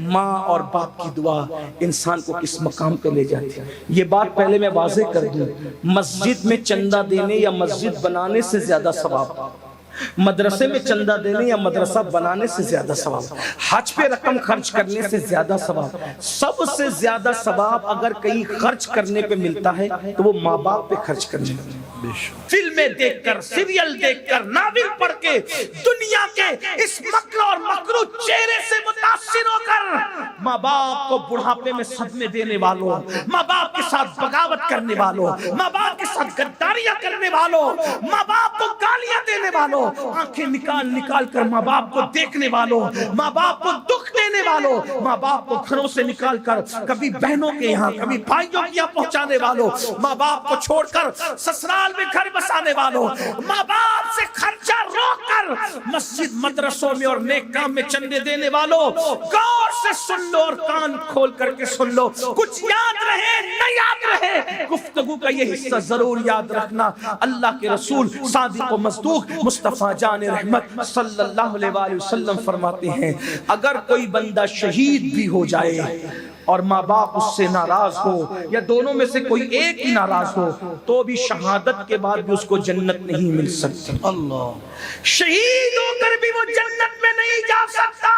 ماں اور باپ کی دعا انسان کو کس مقام پہ لے جاتی ہے۔ یہ بات پہلے میں واضح کر دوں، مسجد میں چندہ دینے یا مسجد بنانے سے زیادہ ثواب، مدرسے میں چندہ دینے یا مدرسہ بنانے سے زیادہ ثواب، حج پہ رقم خرچ کرنے سے زیادہ ثواب، سب سے زیادہ ثواب اگر کہیں خرچ کرنے پہ ملتا ہے تو وہ ماں باپ پہ خرچ کرنے میں۔ فلمیں دیکھ کر، سیریل دیکھ کر، ناول پڑھ کے، دنیا کے اس مکر اور مکرو چہرے سے متاثر ہو کر ماں باپ کو بڑھاپے میں صدمے دینے والوں، ماں باپ کے ساتھ بغاوت کرنے والوں، ماں باپ کے ساتھ غداریاں کرنے والوں، ماں باپ کو گالیاں دینے والوں، آنکھیں نکال نکال کر ماں باپ کو دیکھنے والوں، ماں باپ کو دکھ دینے والوں، ماں باپ کو گھروں سے نکال کر کبھی بہنوں کے یہاں کبھی بھائیوں کے یہاں پہنچانے والوں، ماں باپ کو چھوڑ کر سسرال میں گھر بسانے والوں، ماں باپ سے خرچہ روک کر مسجد مدرسوں میں اور نیک کام میں چندے دینے والوں، غور سے سن لو اور کان کھول کر کے سن لو، کچھ یاد رہے نہ یاد رہے، گفتگو کا یہ حصہ ضرور یاد رکھنا۔ اللہ کے رسول صادق و مصدوق مصطفیٰ جان رحمت صلی اللہ علیہ وآلہ وسلم فرماتے ہیں، اگر کوئی بندہ شہید بھی ہو جائے اور ماں باپ اس سے ناراض ہو یا دونوں میں سے کوئی ایک ہی ناراض ہو تو بھی شہادت کے بعد بھی اس کو جنت نہیں مل سکتی۔ اللہ، شہید ہو کر بھی وہ جنت میں نہیں جا سکتا۔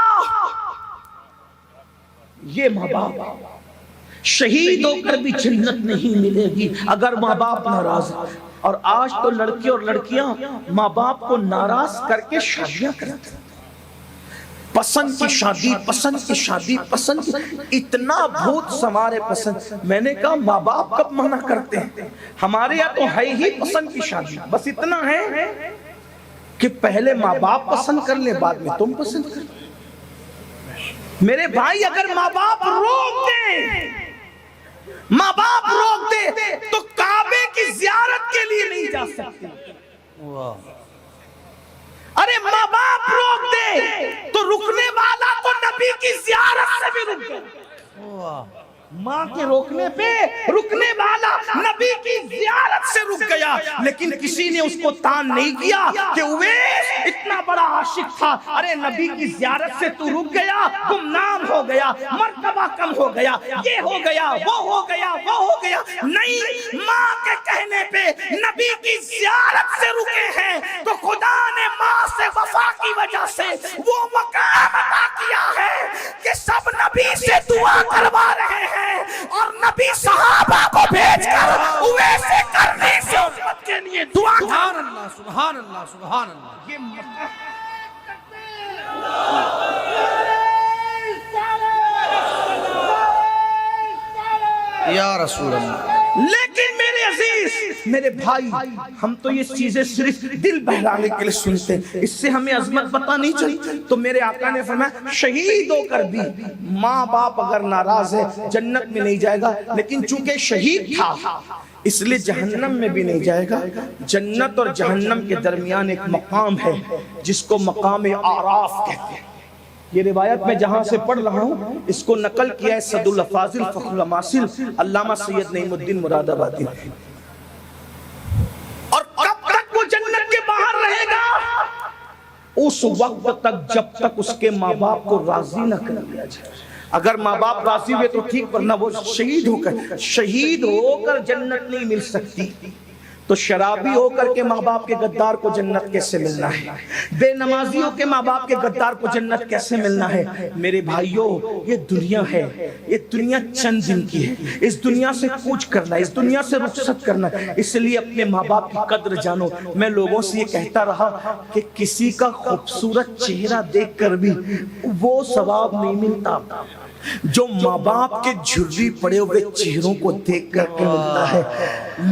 یہ ماں باپ شہید ہو کر بھی جنت نہیں ملے گی اگر ماں باپ ناراض ہیں۔ اور آج تو لڑکے اور لڑکیاں ماں باپ کو ناراض کر کے شادیاں کرتے ہیں، پسند کی شادی، پسند کی شادی، پسند کی، اتنا بھوت سمارے پسند۔ میں نے کہا ماں باپ کب منع کرتے ہیں؟ ہمارے یہاں تو ہے ہی پسند کی شادی، بس اتنا ہے کہ پہلے ماں باپ پسند کر لیں بعد میں تم پسند کر لیں۔ میرے بھائی اگر ماں باپ روک دیں، ماں باپ روک دے تو کعبے کی زیارت کے لیے نہیں جا سکتے۔ ارے ماں باپ روک دے تو رکنے والا تو نبی کی زیارت سے بھی رک گیا۔ ماں کے روکنے پہ رکنے والا نبی کی زیارت سے رک گیا، لیکن کسی نے اس کو تان نہیں کیا کہ اویس اتنا بڑا عاشق تھا، ارے نبی کی زیارت سے تو رک گیا، گمنام ہو گیا، مرتبہ کم ہو گیا، یہ ہو گیا، وہ ہو گیا، وہ ہو گیا۔ نہیں، ماں کے کہنے پہ نبی کی زیارت سے رکے ہیں تو خدا نے ماں سے وفا کی وجہ سے وہ مقام عطا کیا ہے کہ سب نبی سے دعا کروا رہے ہیں، اور نبی صحابہ کو بھیج کر اویسے کرنے سے امت کے لیے دعا کر۔ سبحان اللہ، سبحان اللہ، سبحان اللہ۔ یہ یا رسول اللہ۔ لیکن میرے عزیز، میرے بھائی، ہم تو یہ چیزیں صرف دل بہلانے کے لیے سنتے ہیں، اس سے ہمیں عظمت پتہ نہیں چلی۔ تو میرے آقا نے فرمایا شہید ہو کر بھی ماں باپ اگر ناراض ہے جنت میں نہیں جائے گا، لیکن چونکہ شہید تھا اس لیے جہنم میں بھی نہیں جائے گا۔ جنت اور جہنم کے درمیان ایک مقام ہے جس کو مقام اعراف کہتے ہیں۔ یہ روایت میں جہاں سے پڑھ رہا ہوں اس کو نقل کیا ہے صد الافاضل فخر الاماثل علامہ سید نعیم الدین مراد آبادی نے۔ اور کب تک وہ جنت کے باہر رہے گا؟ اس وقت تک جب تک اس کے ماں باپ کو راضی نہ کر دیا جائے۔ اگر ماں باپ راضی ہوئے تو ٹھیک، ورنہ وہ شہید ہو کر جنت نہیں مل سکتی۔ تو شرابی ہو کر کے ماں باپ کے غدار کو جنت کیسے ملنا ہے؟ بے نمازیوں کے ماں باپ کے غدار کو جنت کیسے ملنا ہے؟ میرے بھائیوں، یہ دنیا ہے، یہ دنیا چند دن کی ہے، اس دنیا سے کوچ کرنا ہے، اس دنیا سے رخصت کرنا ہے، اس لیے اپنے ماں باپ کی قدر جانو۔ میں لوگوں سے یہ کہتا رہا کہ کسی کا خوبصورت چہرہ دیکھ کر بھی وہ ثواب نہیں ملتا جو ماں باپ کے جھری پڑے ہوئے چہروں کو دیکھ کر کے ملتا ہے۔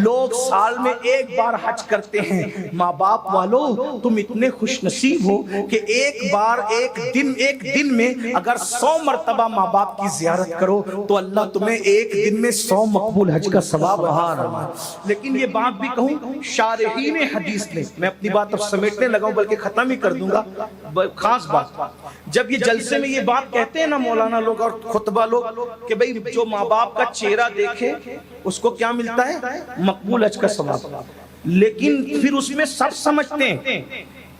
لوگ سال میں ایک بار حج کرتے ہیں، ماں باپ والوں تم اتنے خوش نصیب ہو کہ ایک بار ایک دن میں اگر 100 مرتبہ ماں باپ کی زیارت کرو تو اللہ تمہیں ایک دن میں 100 مقبول حج کا ثواب عطا فرمائے۔ لیکن یہ بات بھی کہوں، شارحین حدیث نے، میں اپنی بات اب سمیٹنے لگا ہوں بلکہ ختم ہی کر دوں گا، خاص بات، جب یہ جلسے میں یہ بات کہتے ہیں نا مولانا لوگ اور خطبہ لوگ کہ بھئی جو ماں باپ کا چہرہ دیکھے اس کو کیا ملتا ہے؟ مقبول حج کا ثواب۔ لیکن پھر اس میں سب سمجھتے ہیں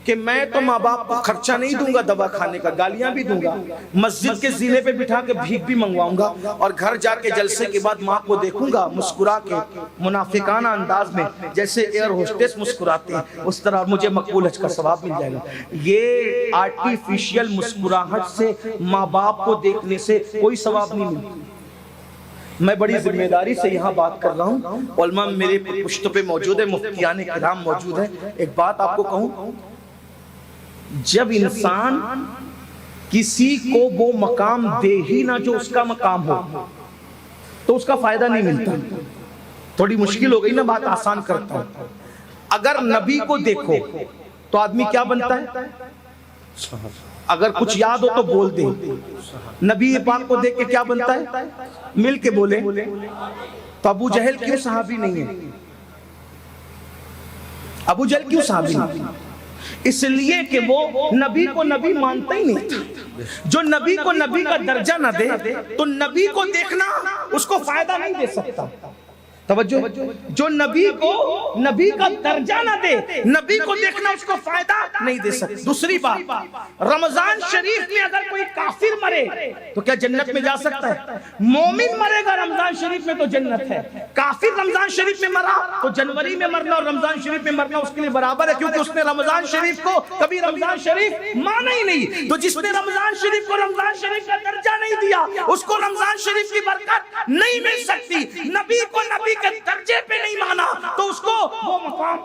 کہ میں تو ماں باپ کو خرچہ نہیں دوں گا دوا کھانے کا، گالیاں بھی دوں گا، مسجد کے زینے پہ بٹھا کے بھیک بھی منگواؤں گا، اور گھر جا کے جلسے کے بعد ماں کو دیکھوں گا مسکرا کے منافقانہ انداز میں، جیسے ایئر ہوسٹس مسکراتے ہیں اس طرح مجھے مقبول حج کا ثواب مل جائے گا۔ یہ آرٹیفیشل مسکراہٹ سے ماں باپ کو دیکھنے سے کوئی ثواب نہیں ملتا۔ میں بڑی ذمہ داری سے یہاں بات کر رہا ہوں، علماء میرے پشتوں پہ موجود ہے، مفتیان کرام موجود ہیں۔ ایک بات آپ کو کہوں، جب انسان کسی کو وہ مقام دے ہی نہ جو اس کا مقام ہو تو اس کا فائدہ نہیں ملتا۔ تھوڑی مشکل ہو گئی نا، بات آسان کرتا ہوں۔ اگر نبی کو دیکھو تو آدمی کیا بنتا ہے؟ اگر کچھ یاد ہو تو بول دیں۔ نبی پاک کو دیکھ کے کیا بنتا ہے؟ مل کے بولے۔ تو ابو جہل کیوں صحابی نہیں ہے؟ ابو جہل کیوں صحابی نہیں؟ اس لیے کہ وہ نبی کو نبی مانتا ہی نہیں تھا۔ جو نبی کو نبی کا درجہ نہ دے تو نبی کو دیکھنا اس کو فائدہ نہیں دے سکتا۔ توجہ، جو نبی کو نبی کا درجہ نہ دے، نبی کو دیکھنا اس کو فائدہ نہیں دے سکتا۔ دوسری بات، رمضان شریف میں اگر کوئی کافر مرے تو کیا جنت میں جا سکتا ہے؟ مومن مرے گا رمضان شریف میں تو جنت ہے۔ کافر رمضان شریف میں مرا تو جنوری میں مرنا اور رمضان شریف میں مرنا اس کے لیے برابر ہے، کیونکہ اس نے رمضان شریف کو کبھی رمضان شریف مانا ہی نہیں۔ تو جس نے رمضان شریف کو رمضان شریف کا درجہ نہیں دیا اس کو رمضان شریف کی برکت نہیں مل سکتی۔ نبی کو نبی کے درجے پہ نہیں مانا تو اس کو وہ مقام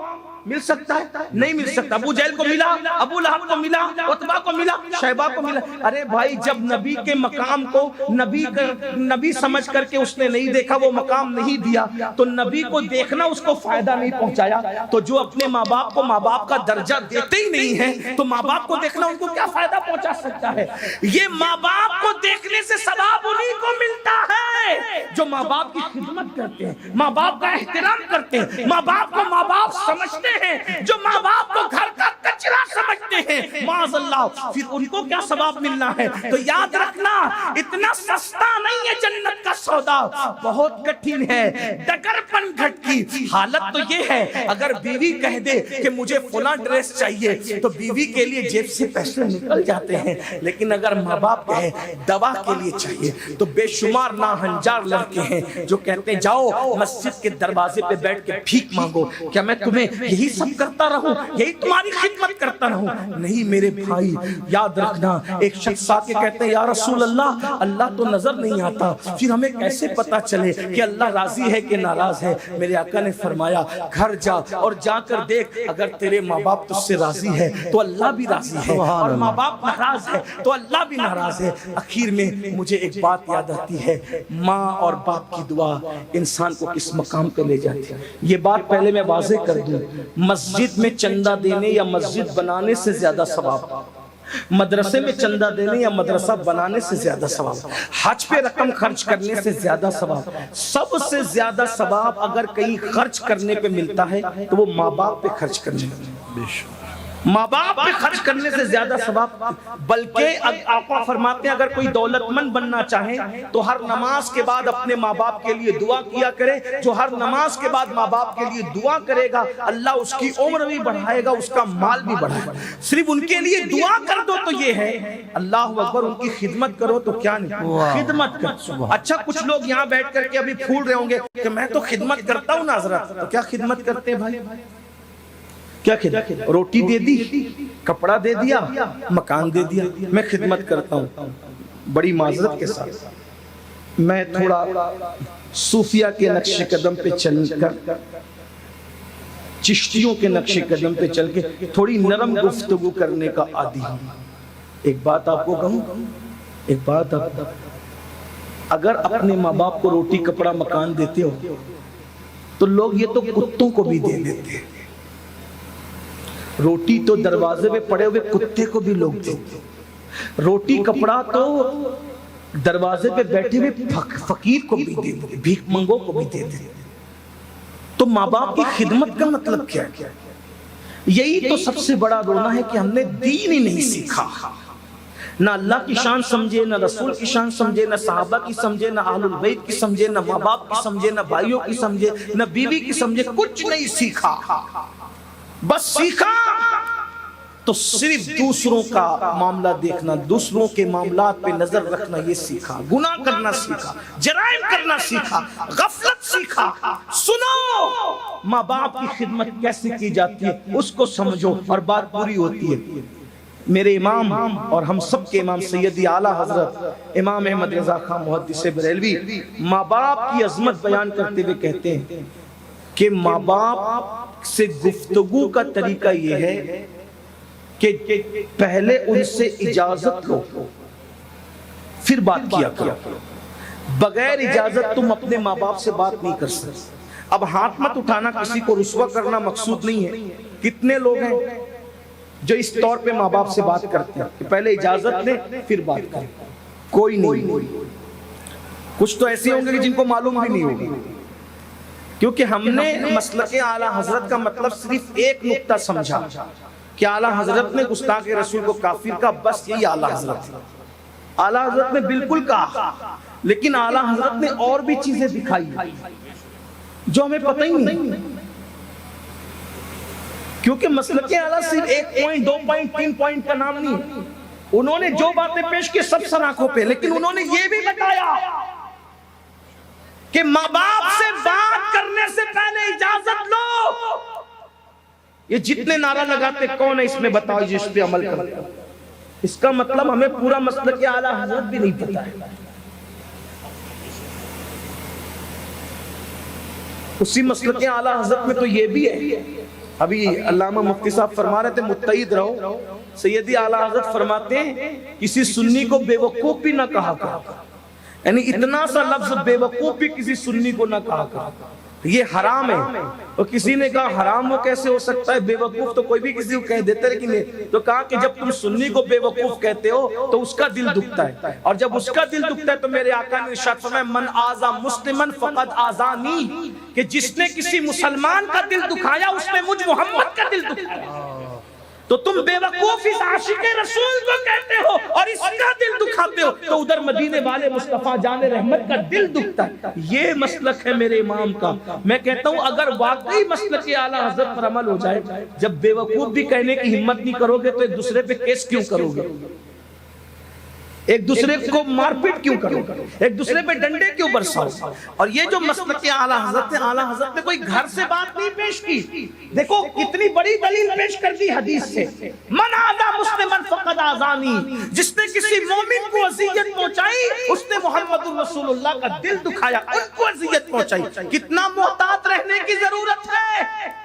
مل سکتا ہے؟ نہیں مل سکتا۔ ابو جہل کو ملا، ابو لہب کو ملا، عتبہ کو ملا، شیبہ کو ملا۔ ارے بھائی، جب نبی کے مقام کو نبی سمجھ کر کے اس نے نہیں دیکھا، وہ مقام نہیں دیا، تو نبی کو دیکھنا اس کو فائدہ نہیں پہنچایا۔ تو جو اپنے ماں باپ کو ماں باپ کا درجہ دیتے ہی نہیں ہیں تو ماں باپ کو دیکھنا ان کو کیا فائدہ پہنچا سکتا ہے؟ یہ ماں باپ کو دیکھنے سے ثواب انہیں کو ملتا ہے جو ماں باپ کی خدمت کرتے ہیں، ماں باپ کا احترام کرتے ہیں، ماں باپ کو ماں باپ سمجھتے ہیں، جو ماں باپ کو گھر کا کچرا سمجھتے ہیں، معاذ اللہ، پھر ان کو کیا ثواب ملنا ہے؟ تو یاد رکھنا، اتنا سستا نہیں ہے جنت کا سودا، بہت کٹھن ہے۔ ڈگر پن گھٹ کی حالت تو یہ ہے، اگر بیوی کہہ دے کہ مجھے فلاں ڈریس چاہیے تو بیوی کے لیے جیب سے پیسے نکل جاتے ہیں، لیکن اگر ماں باپ کہے دوا کے لیے چاہیے تو بے شمار ناہنجار لڑکے ہیں جو کہتے ہیں جاؤ مسجد کے دروازے پہ بیٹھ کے بھیک مانگو۔ کیا میں تمہیں یہی سب کرتا رہوں، یہی تمہاری خدمت کرتا رہوں؟ نہیں میرے بھائی، یاد رکھنا، ایک شخص آ کے کہتے ہیں یا رسول اللہ، اللہ تو نظر نہیں آتا، پھر ہمیں کیسے پتا چلے کہ اللہ راضی ہے کہ ناراض ہے؟ میرے آقا نے فرمایا گھر جا اور جا کر دیکھ، اگر تیرے ماں باپ تجھ سے راضی ہے تو اللہ بھی راضی ہے، اور ماں باپ ناراض ہے تو اللہ بھی ناراض ہے۔ اخیر میں مجھے ایک بات یاد آتی ہے، ماں اور باپ کی دعا انسان کو کس مقام پہ لے جاتی ہے۔ یہ بات پہلے میں واضح کر دوں، مسجد میں چندہ دینے یا مسجد بنانے سے زیادہ ثواب، مدرسے میں چندہ دینے یا مدرسہ بنانے سے زیادہ ثواب، حج پہ رقم خرچ کرنے سے زیادہ ثواب، سب سے زیادہ ثواب اگر کہیں خرچ کرنے پہ ملتا ہے تو وہ ماں باپ پہ خرچ کرنے پہ، ماں باپ پہ خرچ کرنے سے زیادہ ثواب۔ بلکہ آقا فرماتے ہیں اگر کوئی دولت مند بننا چاہے تو ہر نماز کے بعد اپنے ماں باپ کے لیے دعا کیا کرے۔ جو ہر نماز کے بعد ماں باپ کے لیے دعا کرے گا اللہ اس کی عمر بھی بڑھائے گا، اس کا مال بھی بڑھائے گا۔ صرف ان کے لیے دعا کر دو تو یہ ہے، اللہ اکبر، ان کی خدمت کرو تو کیا نہیں، خدمت کر۔ اچھا کچھ لوگ یہاں بیٹھ کر کے ابھی پھول رہے ہوں گے کہ میں تو خدمت کرتا ہوں نا حضرت، تو کیا خدمت کرتے ہیں بھائی؟ کیا خدمت؟ روٹی دے دی، کپڑا دے دیا، مکان دے دیا، میں خدمت کرتا ہوں۔ بڑی معذرت کے ساتھ میں تھوڑا صوفیہ کے نقش قدم پہ چل کر، چشتیوں کے نقش قدم پہ چل کے تھوڑی نرم گفتگو کرنے کا عادی ہوں۔ ایک بات آپ کو کہوں، ایک بات آپ، اگر اپنے ماں باپ کو روٹی کپڑا مکان دیتے ہو تو لوگ یہ تو کتوں کو بھی دے دیتے ہیں۔ روٹی تو دروازے پہ پڑے ہوئے کتے کو بھی لوگ دیتے، روٹی کپڑا تو دروازے پہ بیٹھے ہوئے فقیر کو بھی دے دیتے، بھیک منگو کو بھی دے دیتے۔ تو ماں باپ کی خدمت کا مطلب کیا ہے؟ یہی تو سب سے بڑا رونا ہے کہ ہم نے دین ہی نہیں سیکھا، نہ اللہ کی شان سمجھے، نہ رسول کی شان سمجھے، نہ صحابہ کی سمجھے، نہ اہل البیت کی سمجھے، نہ ماں باپ کی سمجھے، نہ بھائیوں کی سمجھے، نہ بیوی کی سمجھے، کچھ نہیں سیکھا۔ بس سیکھا تو صرف دوسروں کا معاملہ دیکھنا، دوسروں کے معاملات پہ نظر رکھنا یہ سیکھا، گناہ کرنا سیکھا، جرائم کرنا سیکھا، غفلت سیکھا۔ سنو ماں باپ کی خدمت کیسے کی جاتی ہے اس کو سمجھو اور بات پوری ہوتی ہے۔ میرے امام اور ہم سب کے امام سیدی اعلیٰ حضرت امام احمد رضا خان محدث بریلوی ماں باپ کی عظمت بیان کرتے ہوئے کہتے ہیں کہ ماں باپ سے گفتگو کا طریقہ یہ ہے کہ پہلے ان سے اجازت لو پھر بات کیا کرو۔ بغیر اجازت تم اپنے ماں باپ سے بات نہیں کر سکتے۔ اب ہاتھ مت اٹھانا، کسی کو رسوا کرنا مقصود نہیں ہے۔ کتنے لوگ ہیں جو اس طور پہ ماں باپ سے بات کرتے ہیں کہ پہلے اجازت لیں پھر بات کریں؟ کوئی نہیں۔ کچھ تو ایسے ہوں گے کہ جن کو معلوم بھی نہیں ہوگی، کیونکہ ہم نے مسلک اعلیٰ حضرت کا مطلب صرف ایک نقطہ سمجھا کہ اعلیٰ حضرت نے گستاخ رسول کو کافر کا، بس یہی اعلیٰ حضرت ہے۔ اعلیٰ حضرت نے بالکل کہا، لیکن اعلیٰ حضرت نے اور بھی چیزیں دکھائی جو ہمیں پتہ ہی نہیں، کیونکہ مسلک اعلیٰ صرف 1 پوائنٹ 2 پوائنٹ 3 پوائنٹ کا نام نہیں۔ انہوں نے جو باتیں پیش کی سب سراخوں پہ، لیکن انہوں نے یہ بھی بتایا کہ ماں باپ سے بات کرنے سے پہلے اجازت لو۔ یہ جتنے نعرہ لگاتے کون ہے اس میں بتاؤ جس پہ عمل کرتے؟ اس کا مطلب ہمیں پورا مسلک اعلیٰ حضرت بھی نہیں پتا ہے۔ اسی مسلک اعلیٰ حضرت میں تو یہ بھی ہے، ابھی علامہ مفتی صاحب فرما رہے تھے متعید رہو، سیدی اعلیٰ حضرت فرماتے ہیں کسی سنی کو بے وقوف بھی نہ کہا کرو، یعنی اتنا سا لفظ بے وقوف بھی کسی سنی کو نہ کہا کرو، یہ حرام ہے۔ اور کسی نے کہا حرام وہ کیسے ہو سکتا ہے، بے وقوف تو کوئی بھی کسی کو کہہ دیتا ہے، لیکن تو کہا کہ جب تم سنی کو بے وقوف کہتے ہو تو اس کا دل دکھتا ہے، اور جب اس کا دل دکھتا ہے تو میرے آقا نے ارشاد فرمایا من آذا مسلمن فقد آذانی، کہ جس نے کسی مسلمان کا دل دکھایا اس نے مجھ محمد کا دل دکھایا۔ تو تم بے وقوف اس عاشق رسول کو کہتے ہو اور اس کا دل دکھاتے ہو، تو ادھر مدینے والے مصطفیٰ جان رحمت کا دل دکھتا ہے۔ یہ مسلک ہے میرے امام کا۔ میں کہتا ہوں اگر واقعی مسلک اعلیٰ حضرت پر عمل ہو جائے، جب بے وقوف بھی کہنے کی ہمت نہیں کرو گے تو ایک دوسرے پہ کیس کیوں کرو گے، ایک دوسرے کو مار پیٹ کیوں کرو گے، ایک دوسرے پہ ڈنڈے کیوں برساؤ؟ اور یہ جو مسلک اعلیٰ حضرت ہے، اعلیٰ حضرت نے کوئی گھر سے بات نہیں پیش کی، دیکھو کتنی بڑی دلیل پیش کر دی حدیث سے، من آذا مسلمن فقد آذانی، جس نے کسی مومن کو اذیت پہنچائی اس نے محمد رسول اللہ کا دل دکھایا، ان کو اذیت پہنچائی۔ کتنا محتاط رہنے کی ضرورت ہے۔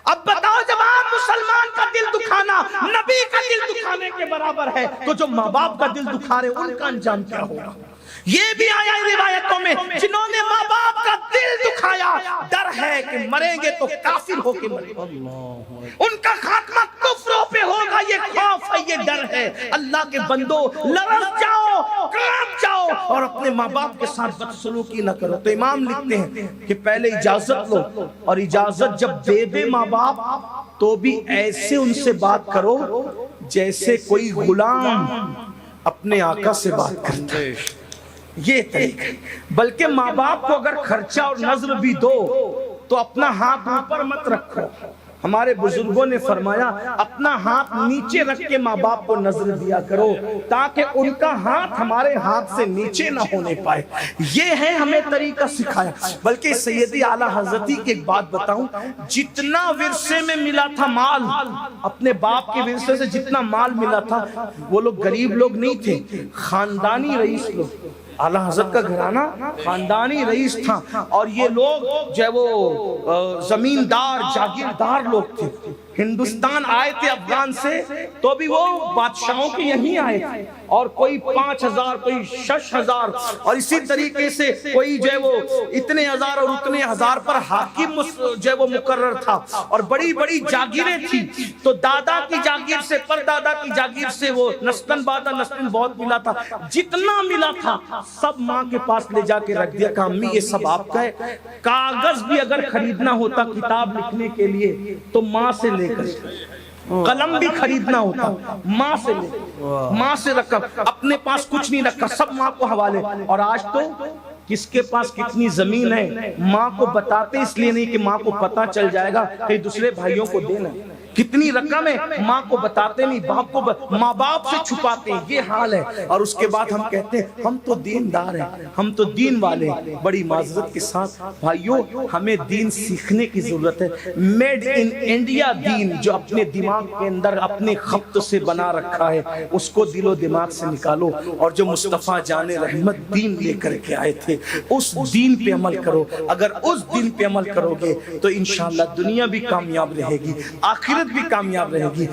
اب بتاؤ جب آپ مسلمان کا دل دکھانا نبی کا دل دکھانے کے برابر ہے تو جو ماں باپ کا دل دکھا رہے ان کا انجام کیا ہوگا؟ یہ بھی آیا ہے روایتوں میں، جنہوں نے ماں باپ کا دل دکھایا ڈر ہے کہ مریں گے تو کافر ہو کے مریں گے، ان کا خاتمہ کفروں پہ ہوگا، یہ خوف ہے، یہ ڈر ہے۔ اللہ کے بندو لرز جاؤ، کانپ جاؤ اور اپنے ماں باپ کے ساتھ بدسلوکی نہ کرو۔ تو امام لکھتے ہیں کہ پہلے اجازت لو، اور اجازت جب دے دے ماں باپ تو بھی ایسے ان سے بات کرو جیسے کوئی غلام اپنے آقا سے بات کرتا ہے، یہ طریقہ۔ بلکہ ماں باپ کو اگر خرچہ اور نظر بھی دو تو اپنا ہاتھ اوپر مت رکھو۔ ہمارے بزرگوں نے فرمایا اپنا ہاتھ نیچے رکھ کے ماں باپ کو نظر دیا کرو تاکہ ان کا ہاتھ ہمارے ہاتھ سے نیچے نہ ہونے پائے۔ یہ ہے ہمیں طریقہ سکھایا۔ بلکہ سیدی اعلیٰ حضرت کی ایک بات بتاؤں، جتنا ورثے میں ملا تھا مال، اپنے باپ کے ورثے سے جتنا مال ملا تھا، وہ لوگ غریب لوگ نہیں تھے، خاندانی رئیس لوگ۔ اعلیٰ حضرت کا گھرانہ خاندانی رئیس تھا، اور یہ لوگ جو ہے وہ زمیندار جاگیردار لوگ تھے۔ ہندوستان آئے تھے افغان سے تو بھی وہ بادشاہوں کے یہیں آئے تھے، اور کوئی 5000 کوئی 6000 اور اسی طریقے سے کوئی جو ہے وہ اتنے ہزار اور اتنے ہزار پر حاکم جو ہے وہ مقرر تھا، اور بڑی بڑی جاگیریں تھی۔ تو دادا کی جاگیر سے پر دادا کی جاگیر سے وہ نسلن بعد نسلن بہت ملا تھا، جتنا ملا تھا سب ماں کے پاس لے جا کے رکھ دیا کہ امی یہ سب آپ کا ہے۔ کاغذ بھی اگر خریدنا ہوتا کتاب لکھنے کے لیے تو ماں سے لے کر، قلم بھی خریدنا ہوتا ماں سے لے، ماں سے رکھا، اپنے پاس کچھ نہیں رکھا، سب ماں کو حوالے۔ اور آج تو کس کے پاس کتنی زمین ہے ماں کو بتاتے اس لیے نہیں کہ ماں کو پتا چل جائے گا کہ دوسرے بھائیوں کو دینا، کتنی رقم ہے ماں کو بتاتے نہیں، باپ کو ماں باپ سے چھپاتے ہیں، یہ حال ہے۔ اور اس کے بعد ہم کہتے ہیں ہم تو دیندار ہیں، ہم تو دین والے ہیں۔ بڑی معذرت کے ساتھ بھائیوں، ہمیں دین سیکھنے کی ضرورت ہے۔ میڈ ان انڈیا دین جو اپنے دماغ کے اندر اپنے خط سے بنا رکھا ہے، اس کو دل و دماغ سے نکالو، اور جو مصطفیٰ جان رحمت دین لے کر کے آئے تھے اس دین پہ عمل کرو۔ اگر اس دین پہ عمل کرو گے تو انشاءاللہ دنیا بھی کامیاب رہے گی، آخرت بھی کامیاب رہے گی۔